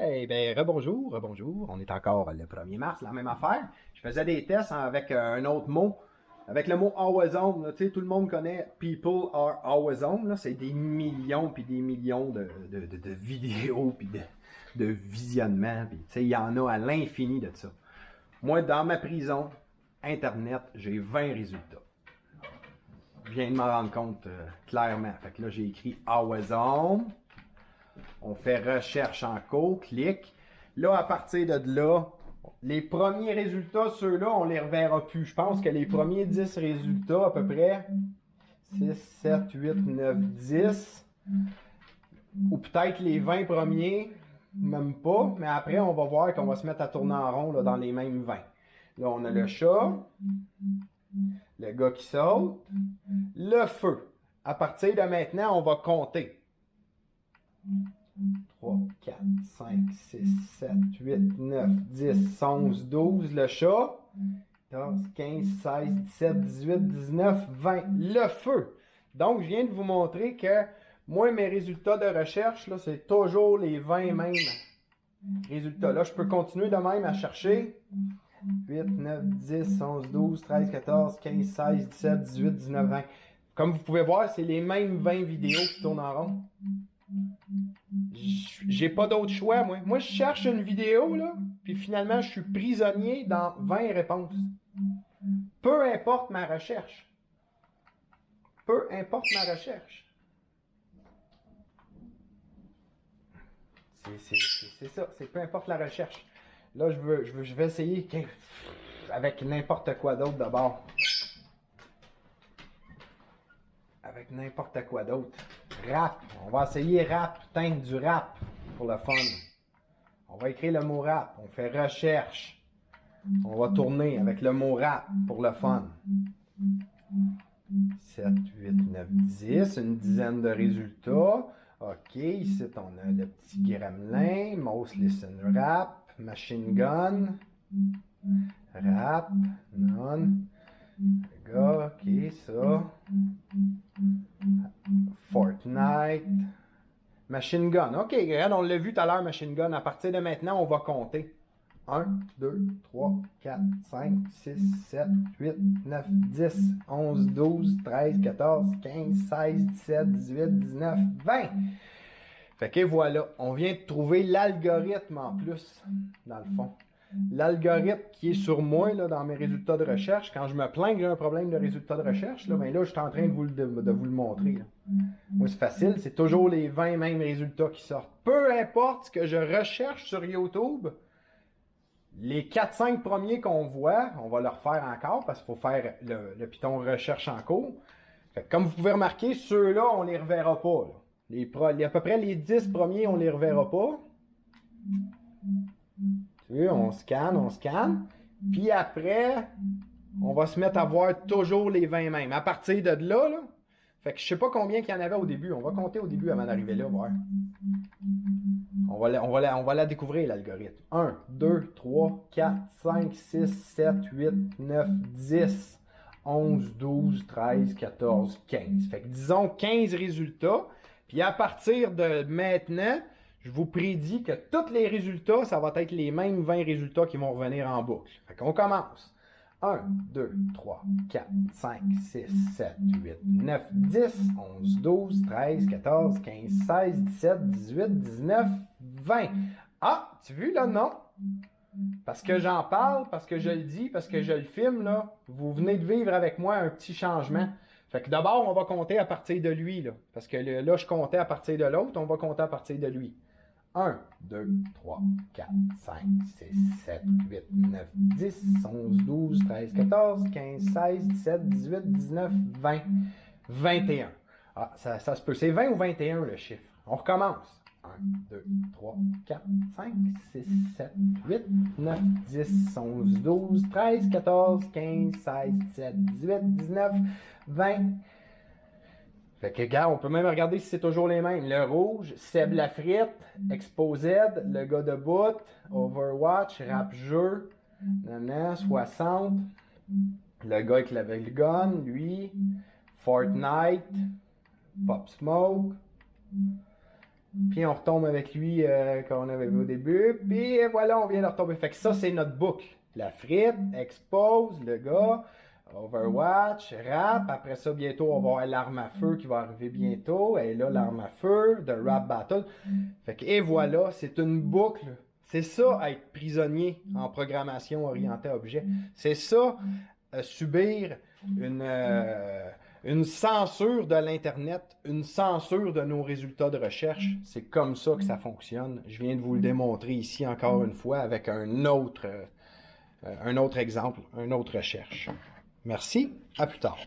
Hey, ben, rebonjour, rebonjour. On est encore le 1er mars, la même affaire. Je faisais des tests avec un autre mot, avec le mot always on. Là, tu sais, tout le monde connaît People are always on. Là, c'est des millions puis des millions de vidéos puis de visionnements. Puis, tu sais, il y en a à l'infini de ça. Moi, dans ma prison, Internet, j'ai 20 résultats. Je viens de m'en rendre compte clairement. Fait que là, j'ai écrit always on. On fait recherche en cours, clic. Là, à partir de là, les premiers résultats, ceux-là, on les reverra plus. Je pense que les premiers 10 résultats, à peu près, 6, 7, 8, 9, 10, ou peut-être les 20 premiers, même pas, mais après, on va voir qu'on va se mettre à tourner en rond là, dans les mêmes 20. Là, on a le chat, le gars qui saute, le feu. À partir de maintenant, on va compter. 3, 4, 5, 6, 7, 8, 9, 10, 11, 12, le chat. 14, 15, 16, 17, 18, 19, 20, le feu. Donc, je viens de vous montrer que moi, mes résultats de recherche, là, c'est toujours les 20 mêmes résultats. Là, je peux continuer de même à chercher. 8, 9, 10, 11, 12, 13, 14, 15, 16, 17, 18, 19, 20. Comme vous pouvez voir, c'est les mêmes 20 vidéos qui tournent en rond. J'ai pas d'autre choix, moi. Moi, je cherche une vidéo, là, puis finalement, je suis prisonnier dans 20 réponses. Peu importe ma recherche. Peu importe ma recherche. C'est ça, c'est peu importe la recherche. Là, je vais essayer avec n'importe quoi d'autre d'abord. Avec n'importe quoi d'autre. Rap. On va essayer rap. Putain, du rap. Pour le fun. On va écrire le mot rap. On fait recherche. On va tourner avec le mot rap pour le fun. 7, 8, 9, 10. Une dizaine de résultats. OK. Ici, on a le petit gremlin. Mouse listen rap. Machine gun. Rap. Non. Le gars. OK, ça. Fortnite. Machine gun. OK, regarde, on l'a vu tout à l'heure, machine gun. À partir de maintenant, on va compter. 1, 2, 3, 4, 5, 6, 7, 8, 9, 10, 11, 12, 13, 14, 15, 16, 17, 18, 19, 20. Fait que voilà, on vient de trouver l'algorithme en plus, dans le fond. L'algorithme qui est sur moi là, dans mes résultats de recherche, quand je me plains que j'ai un problème de résultats de recherche, là, ben là, je suis en train de vous le montrer. Là. Moi, c'est facile, c'est toujours les 20 mêmes résultats qui sortent. Peu importe ce que je recherche sur YouTube, les 4-5 premiers qu'on voit, on va le refaire encore parce qu'il faut faire le Python recherche en cours. Fait que comme vous pouvez remarquer, ceux-là, on les reverra pas. Là. À peu près les 10 premiers, on les reverra pas. Tu vois, on scanne. Puis après, on va se mettre à voir toujours les 20 mêmes. À partir de là, fait que je sais pas combien qu'il y en avait au début. On va compter au début avant d'arriver là, voir. On va la découvrir, l'algorithme. 1, 2, 3, 4, 5, 6, 7, 8, 9, 10, 11, 12, 13, 14, 15. Fait que disons 15 résultats. Puis à partir de maintenant, je vous prédis que tous les résultats, ça va être les mêmes 20 résultats qui vont revenir en boucle. Fait qu'on commence. 1, 2, 3, 4, 5, 6, 7, 8, 9, 10, 11, 12, 13, 14, 15, 16, 17, 18, 19, 20. Ah, tu vois là, non? Parce que j'en parle, parce que je le dis, parce que je le filme, là, vous venez de vivre avec moi un petit changement. Fait que d'abord, on va compter à partir de lui, là. Parce que là, je comptais à partir de l'autre, on va compter à partir de lui. 1, 2, 3, 4, 5, 6, 7, 8, 9, 10, 11, 12, 13, 14, 15, 16, 17, 18, 19, 20, 21. Ah, ça se peut. C'est 20 ou 21 le chiffre. On recommence. 1, 2, 3, 4, 5, 6, 7, 8, 9, 10, 11, 12, 13, 14, 15, 16, 17, 18, 19, 20. Fait que, gars, on peut même regarder si c'est toujours les mêmes. Le rouge, Seb Lafrite, Exposed, le gars de boot, Overwatch, Rap Jeu, 60. Le gars avec le gun, lui, Fortnite, Pop Smoke, Puis on retombe avec lui comme on avait vu au début. Puis voilà, on vient de retomber. Fait que ça, c'est notre boucle. La frite, expose, le gars, Overwatch, rap. Après ça, bientôt, on va avoir l'arme à feu qui va arriver bientôt. Et là, l'arme à feu, de rap battle. Fait que, et voilà, c'est une boucle. C'est ça, être prisonnier en programmation orientée à objet. C'est ça, subir une censure de l'Internet, une censure de nos résultats de recherche. C'est comme ça que ça fonctionne. Je viens de vous le démontrer ici encore une fois avec un autre exemple, une autre recherche. Merci, à plus tard.